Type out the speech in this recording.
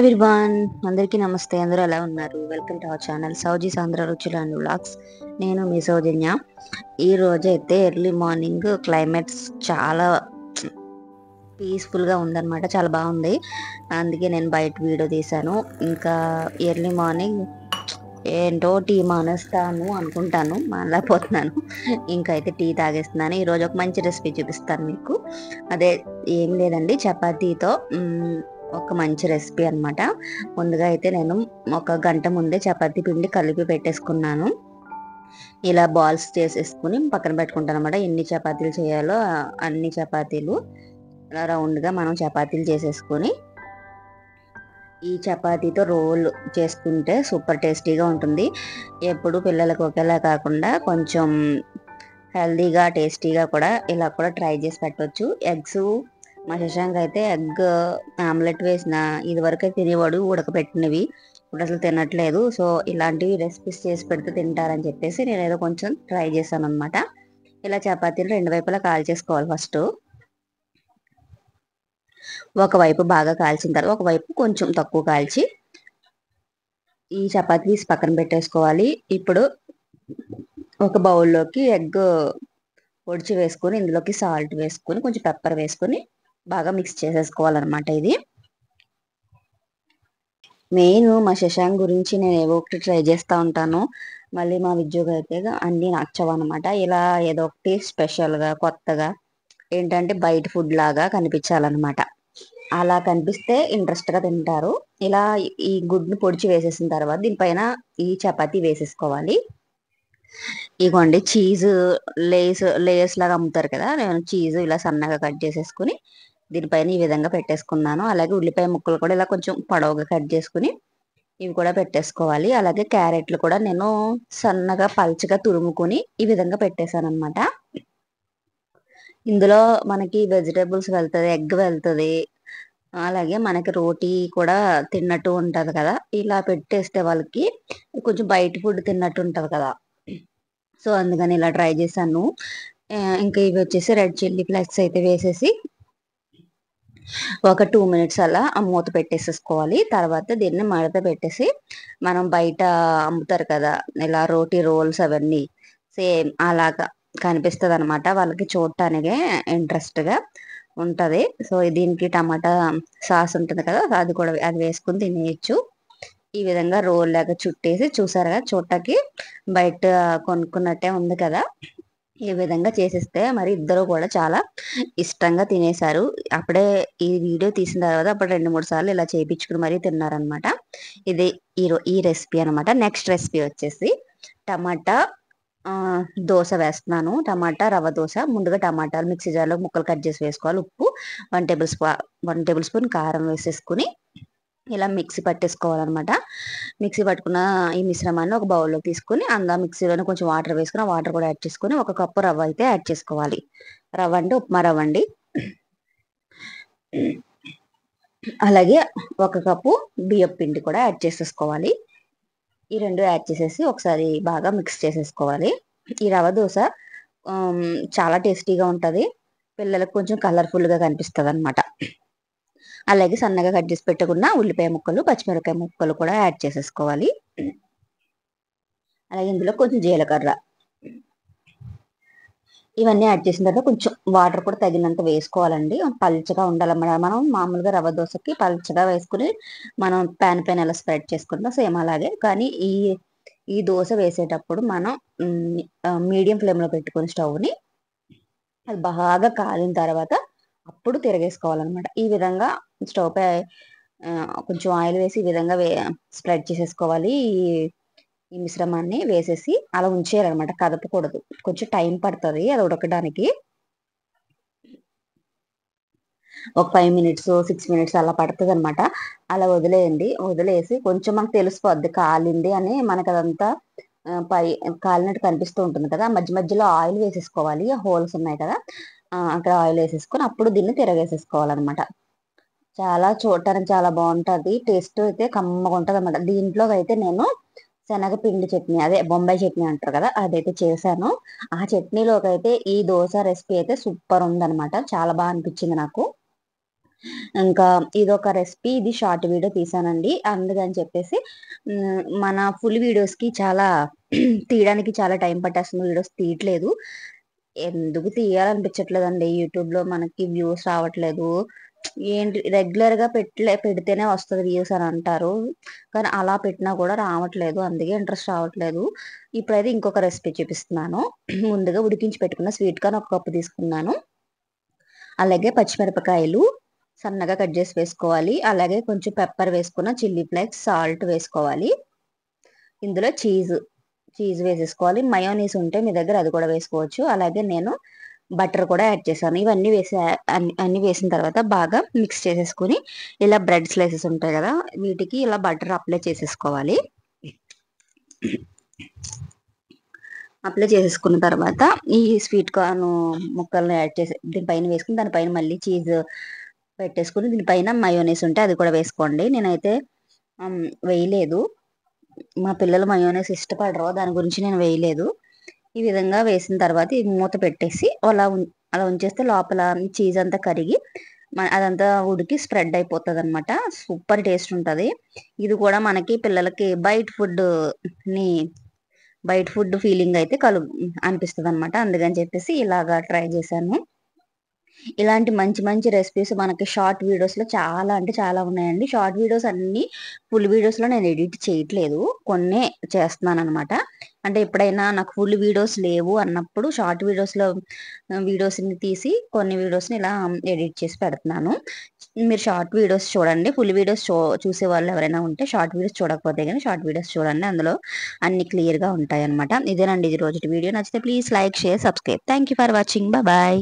Everyone, అందరికీ నమస్తే. అందరూ ఎలా ఉన్నారు? వెల్కమ్ టు అవర్ ఛానల్ సౌజీ సాంద్ర రుచులు అండ్ వ్లాగ్స్. నేను మీ సౌజన్య. ఈ రోజైతే ఎర్లీ మార్నింగ్ క్లైమేట్స్ చాలా పీస్ఫుల్గా ఉందన్నమాట, చాలా బాగుంది. అందుకే నేను బయట వీడియో తీశాను. ఇంకా ఎర్లీ మార్నింగ్ ఏంటో టీ మానేస్తాను అనుకుంటాను, మానలేకపోతున్నాను. ఇంకా అయితే టీ తాగేస్తున్నాను. ఈరోజు ఒక మంచి రెసిపీ చూపిస్తాను మీకు. అదే ఏం లేదండి, చపాతీతో ఒక మంచి రెసిపీ అనమాట. ముందుగా అయితే నేను ఒక గంట ముందే చపాతీ పిండి కలిపి పెట్టేసుకున్నాను. ఇలా బాల్స్ చేసేసుకుని పక్కన పెట్టుకుంటాను అనమాట. ఎన్ని చపాతీలు చేయాలో అన్ని చపాతీలు రౌండ్గా మనం చపాతీలు చేసేసుకొని ఈ చపాతీతో రోల్ చేసుకుంటే సూపర్ టేస్టీగా ఉంటుంది. ఎప్పుడు పిల్లలకు ఒకేలా కాకుండా కొంచెం హెల్దీగా టేస్టీగా కూడా ఇలా కూడా ట్రై చేసి పెట్టవచ్చు. ఎగ్స్ మా శశాంక్ అయితే ఎగ్ ఆమ్లెట్ వేసిన ఇది వరకు తినేవాడు, ఉడకపెట్టినవి. ఇప్పుడు అసలు తినట్లేదు. సో ఇలాంటివి రెసిపీస్ చేసి పెడితే తింటారని చెప్పేసి నేను ఏదో కొంచెం ట్రై చేశాను అనమాట. ఇలా చపాతీలు రెండు వైపులా కాల్ చేసుకోవాలి. ఫస్ట్ ఒకవైపు బాగా కాల్చిన తర్వాత ఒకవైపు కొంచెం తక్కువ కాల్చి ఈ చపాతీ పక్కన పెట్టేసుకోవాలి. ఇప్పుడు ఒక బౌల్లోకి ఎగ్ పొడిచి వేసుకొని ఇందులోకి సాల్ట్ వేసుకొని కొంచెం పెప్పర్ వేసుకొని బాగా మిక్స్ చేసేసుకోవాలన్నమాట. ఇది మెయిన్ మా శశాంక్ గురించి నేను ఏవో ఒకటి ట్రై చేస్తూ ఉంటాను. మళ్ళీ మా విద్యోగ అయితే అన్నీ నచ్చవు అనమాట. ఇలా ఏదో ఒకటి స్పెషల్గా కొత్తగా ఏంటంటే బయట ఫుడ్ లాగా కనిపించాలన్నమాట. అలా కనిపిస్తే ఇంట్రెస్ట్గా తింటారు. ఇలా ఈ గుడ్ని పొడిచి వేసేసిన తర్వాత దీనిపైన ఈ చపాతీ వేసేసుకోవాలి. ఇగోండి చీజ్ లేయర్స్ లాగా అమ్ముతారు కదా, నేను చీజ్ ఇలా సన్నగా కట్ చేసేసుకుని దీనిపైన ఈ విధంగా పెట్టేసుకున్నాను. అలాగే ఉల్లిపాయ ముక్కలు కూడా ఇలా కొంచెం పొడవుగా కట్ చేసుకుని ఇవి కూడా పెట్టేసుకోవాలి. అలాగే క్యారెట్లు కూడా నేను సన్నగా పల్చగా తురుముకొని ఈ విధంగా పెట్టేశాను అనమాట. ఇందులో మనకి వెజిటేబుల్స్ వెళ్తుంది, ఎగ్ వెళ్తుంది, అలాగే మనకి రోటీ కూడా తిన్నట్టు ఉంటుంది కదా. ఇలా పెట్టేస్తే వాళ్ళకి కొంచెం బయట ఫుడ్ తిన్నట్టు ఉంటుంది కదా. సో అందుకని ఇలా ట్రై చేశాను. ఇంకా ఇవి వచ్చేసి రెడ్ చిల్లీ ఫ్లేక్స్ అయితే వేసేసి ఒక 2 minutes అలా మూత పెట్టేసేసుకోవాలి. తర్వాత దీన్ని మడత పెట్టేసి మనం బయట అమ్ముతారు కదా ఇలా రోటీ రోల్స్, అవన్నీ సేమ్ అలాగా కనిపిస్తుంది అనమాట. వాళ్ళకి చూడటానికే ఇంట్రెస్ట్గా ఉంటుంది. సో దీనికి టమాటా సాస్ ఉంటుంది కదా, అది కూడా అది వేసుకుని తినేయచ్చు. ఈ విధంగా రోల్ లాగా చుట్టేసి చూసారుగా, చూడటానికి బయట కొనుక్కున్నట్టే ఉంది కదా. ఈ విధంగా చేసేస్తే మరి ఇద్దరు కూడా చాలా ఇష్టంగా తినేశారు. అప్పుడే ఈ వీడియో తీసిన తర్వాత అప్పుడు 2-3 సార్లు ఇలా చేయించుకుని మరీ తిన్నారనమాట. ఇది ఈ రెసిపీ అనమాట. నెక్స్ట్ రెసిపీ వచ్చేసి టమాటా దోశ వేస్తున్నాను. టమాటా రవ్వ దోశ. ముందుగా టమాటాలు మిక్సీ జార్లో ముక్కలు కట్ చేసి వేసుకోవాలి. ఉప్పు 1 టేబుల్ స్పూన్ కారం వేసేసుకుని ఇలా మిక్సీ పట్టేసుకోవాలన్నమాట. మిక్సీ పట్టుకున్న ఈ మిశ్రమాన్ని ఒక బౌల్లో తీసుకుని అందులో మిక్సీలోనే కొంచెం వాటర్ వేసుకుని వాటర్ కూడా యాడ్ చేసుకుని 1 కప్పు రవ్వ అయితే యాడ్ చేసుకోవాలి. రవ్వ అంటే ఉప్మా రవ్వ అండి. అలాగే 1 కప్పు బియ్యం పిండి కూడా యాడ్ చేసేసుకోవాలి. ఈ రెండు యాడ్ చేసేసి ఒకసారి బాగా మిక్స్ చేసేసుకోవాలి. ఈ రవ్వ దోశ చాలా టేస్టీగా ఉంటుంది. పిల్లలకు కొంచెం కలర్ఫుల్గా కనిపిస్తుంది అనమాట. అలాగే సన్నగా కట్ చేసి పెట్టుకున్న ఉల్లిపాయ ముక్కలు, పచ్చిమిరపకాయ ముక్కలు కూడా యాడ్ చేసేసుకోవాలి. అలాగే ఇందులో కొంచెం జీలకర్ర, ఇవన్నీ యాడ్ చేసిన తర్వాత కొంచెం వాటర్ కూడా తగినంత వేసుకోవాలండి. పల్చగా ఉండాలన్నమాట. మనం మామూలుగా రవ్వ దోశకి పల్చగా వేసుకుని మనం ప్యాన్ పైన ఎలా స్ప్రెడ్ చేసుకుంటాం సేమ్ అలాగే. కానీ ఈ దోశ వేసేటప్పుడు మనం మీడియం ఫ్లేమ్లో పెట్టుకుని స్టవ్ని అది బాగా కాలిన తర్వాత అప్పుడు తిరగేసుకోవాలన్నమాట. ఈ విధంగా స్టవ్ పై కొంచెం ఆయిల్ వేసి ఈ విధంగా స్ప్రెడ్ చేసేసుకోవాలి. ఈ మిశ్రమాన్ని వేసేసి అలా ఉంచేయాలన్నమాట, కదపకూడదు. కొంచెం టైం పడుతుంది అది ఉడకడానికి. ఒక 5 minutes 6 minutes అలా పడుతుంది అనమాట. అలా వదిలేయండి. వదిలేసి కొంచెం మనకు తెలిసిపోద్ది కాలింది అని. మనకు అదంతా పై కాలినట్టు కనిపిస్తూ ఉంటుంది కదా. మధ్య మధ్యలో ఆయిల్ వేసేసుకోవాలి. హోల్స్ ఉన్నాయి కదా, అక్కడ ఆయిల్ వేసేసుకొని అప్పుడు దీన్ని తిరగేసేసుకోవాలన్నమాట. చాలా చూడటానికి చాలా బాగుంటుంది. టేస్ట్ అయితే కమ్మగా ఉంటుంది అనమాట. దీంట్లోకి అయితే నేను శనగపిండి చట్నీ, అదే బొంబాయి చట్నీ అంటారు కదా, అదైతే చేశాను. ఆ చట్నీలోకి అయితే ఈ దోశ రెసిపీ అయితే సూపర్ ఉందనమాట. చాలా బాగా అనిపించింది నాకు. ఇంకా ఇదొక రెసిపీ, ఇది షార్ట్ వీడియో తీసానండి. అందుకని చెప్పేసి మన ఫుల్ వీడియోస్కి చాలా తీయడానికి చాలా టైం పట్టేస్తుంది, వీడియోస్ తీయట్లేదు. ఎందుకు తీయాలనిపించట్లేదండి, యూట్యూబ్లో మనకి వ్యూస్ రావట్లేదు. ఏంటి రెగ్యులర్గా పెడితేనే వస్తుంది వ్యూస్ అని అంటారు, కానీ అలా పెట్టినా కూడా రావట్లేదు, అందుకే ఇంట్రెస్ట్ రావట్లేదు. ఇప్పుడైతే ఇంకొక రెసిపీ చూపిస్తున్నాను. ముందుగా ఉడికించి పెట్టుకున్న స్వీట్ కార్న్ 1 కప్పు తీసుకున్నాను. అలాగే పచ్చిమిరపకాయలు సన్నగా కట్ చేసి వేసుకోవాలి. అలాగే కొంచెం పెప్పర్ వేసుకున్న, చిల్లీ ఫ్లేక్స్, సాల్ట్ వేసుకోవాలి. ఇందులో చీజ్ వేసేసుకోవాలి. మయోనీస్ ఉంటే మీ దగ్గర అది కూడా వేసుకోవచ్చు. అలాగే నేను బటర్ కూడా యాడ్ చేశాను. ఇవన్నీ అన్ని వేసిన తర్వాత బాగా మిక్స్ చేసేసుకుని, ఇలా బ్రెడ్ స్లైసెస్ ఉంటాయి కదా, వీటికి ఇలా బటర్ అప్లై చేసేసుకోవాలి. అప్లై చేసేసుకున్న తర్వాత ఈ స్వీట్ కార్న్ ముక్కల్ని యాడ్ చేసి దీనిపైన వేసుకుని, దానిపైన మళ్ళీ చీజ్ పెట్టేసుకుని, దీనిపైన మయోనీస్ ఉంటే అది కూడా వేసుకోండి. నేనైతే వేయలేదు, మా పిల్లలు మయోనీస్ ఇష్టపడరు, దాని గురించి నేను వేయలేదు. ఈ విధంగా వేసిన తర్వాత ఇది మూత పెట్టేసి అలా ఉంచేస్తే లోపల చీజ్ అంతా కరిగి అదంతా ఉడికి స్ప్రెడ్ అయిపోతుంది అనమాట. సూపర్ టేస్ట్ ఉంటుంది. ఇది కూడా మనకి పిల్లలకి బయట ఫుడ్ ఫీలింగ్ అయితే అనిపిస్తుంది అనమాట. అందుకని చెప్పేసి ఇలాగా ట్రై చేశాను. ఇలాంటి మంచి మంచి రెసిపీస్ మనకి షార్ట్ వీడియోస్లో చాలా అంటే చాలా ఉన్నాయండి. షార్ట్ వీడియోస్ అన్నీ ఫుల్ వీడియోస్లో నేను ఎడిట్ చేయట్లేదు, కొన్నే చేస్తున్నాను అనమాట. అంటే ఎప్పుడైనా నాకు ఫుల్ వీడియోస్ లేవు అన్నప్పుడు షార్ట్ వీడియోస్ని తీసి కొన్ని వీడియోస్ని ఇలా ఎడిట్ చేసి పెడుతున్నాను. మీరు షార్ట్ వీడియోస్ చూడండి. ఫుల్ వీడియోస్ చూసే వాళ్ళు ఎవరైనా ఉంటే షార్ట్ వీడియోస్ చూడకపోతే కానీ షార్ట్ వీడియోస్ చూడండి, అందులో అన్ని క్లియర్గా ఉంటాయి అనమాట. ఇదేనండి ఈ రోజు వీడియో. నచ్చితే please like, share, subscribe. Thank you for watching. Bye.